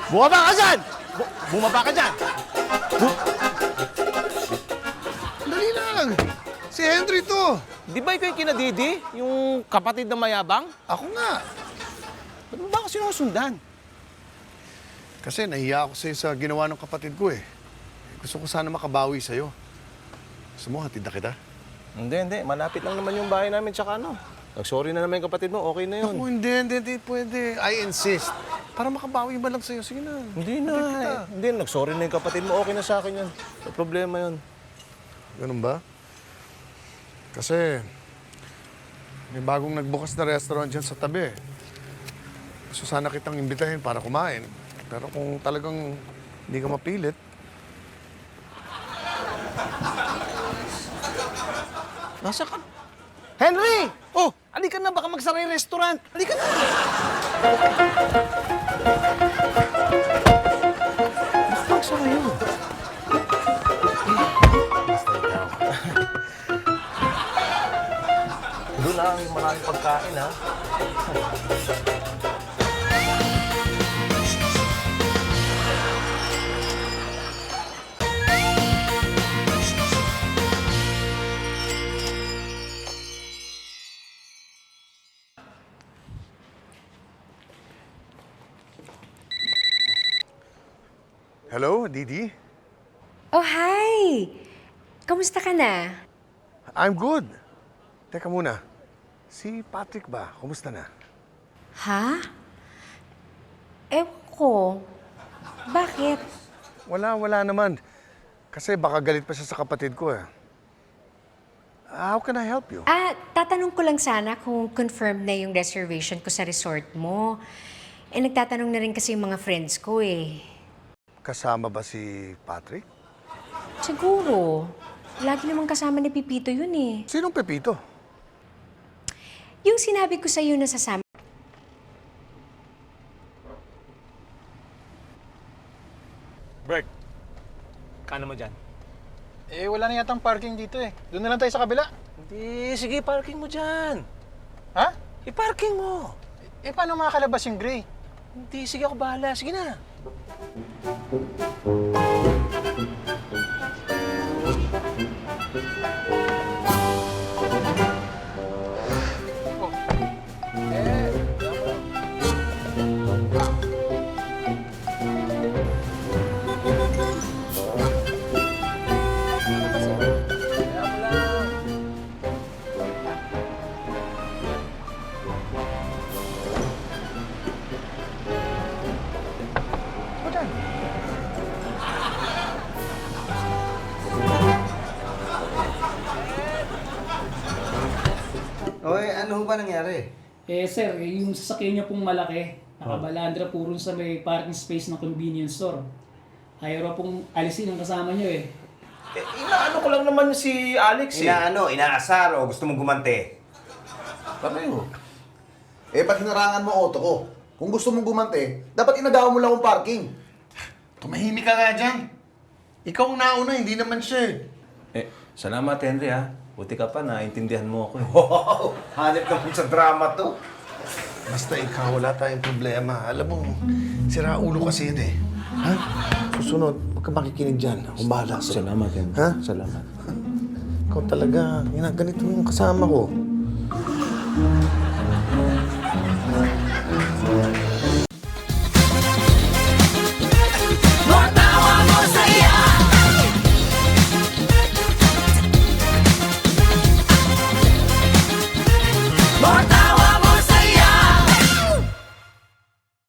Bumaba ka dyan! Bumaba ka dyan! Dali lang. Si Henry to. Di ba ikaw yung kinadidi? Yung kapatid na mayabang? Ako nga. Ba't mo ba ako sinusundan? Kasi nahiya ako sa'yo sa ginawa ng kapatid ko eh. Gusto ko sana makabawi sa'yo. Gusto mo, hatid na kita? Hindi. Malapit lang naman yung bahay namin tsaka ano. Nag-sorry na naman yung kapatid mo, okay na yun. Ako, hindi pwede. I insist. Para makabawi ba lang sa'yo? Sige na. Hindi na. Hatid kita. Hindi, nag-sorry na yung kapatid mo, okay na sa akin yun. May problema yun. Ganun ba? Kasi may bagong nagbukas na restaurant dyan sa tabi. Gusto sana kitang imbitahin para kumain. Pero kung talagang hindi ka mapilit, Nasa ka? Henry! Oh, halika na, baka magsara yung restaurant. Halika na! Baka magsara yun. Basta ikaw. Doon lang yung maraming pagkain, ha? hello, Didi? Oh, hi! Kamusta ka na? I'm good. Teka muna. Si Patrick ba? Kumusta na? Ha? Ewan ko. Bakit? Wala naman. Kasi baka galit pa siya sa kapatid ko eh. How can I help you? Tatanong ko lang sana kung confirmed na yung reservation ko sa resort mo. Nagtatanong na rin kasi yung mga friends ko eh. Kasama ba si Patrick? Siguro. Lagi namang kasama ni Pipito yun eh. Sinong Pepito? Yung sinabi ko sa'yo na sasama. Bert, kano mo dyan? Eh, wala na yatang parking dito eh. Doon na lang tayo sa kabila. Hindi, sige, parking mo dyan. Ha? I-parking mo. Eh, paano makakalabas yung Gray? Hindi, sige ako bahala. Sige na. Oy, ano ho ba nangyari? Sir, yung sasakyan niya pong malaki, nakabalandra po rin sa may parking space ng convenience store. Ayaw raw pong alisin ang kasama niyo eh. Inaano ko lang naman si Alex eh. Inaasar o gusto mong gumante? Pareho. Eh, ba't hinarangan mo auto ko? Kung gusto mong gumante, dapat inagawa mo lang ang parking. Tumahimik ka nga dyan. Ikaw ang nauna, hindi naman siya eh. Salamat Henry ha. Buti ka pa, naintindihan mo ako eh. Wow! Hanip naman sa drama to. Basta ikaw, wala tayong problema. Alam mo, sira ulo kasi yun eh. Ha? Susunod, huwag ka makikinig dyan. Kung bahala sa'yo. Salamat Henry. Ha? Salamat. Ikaw talaga, ganito yung kasama ko.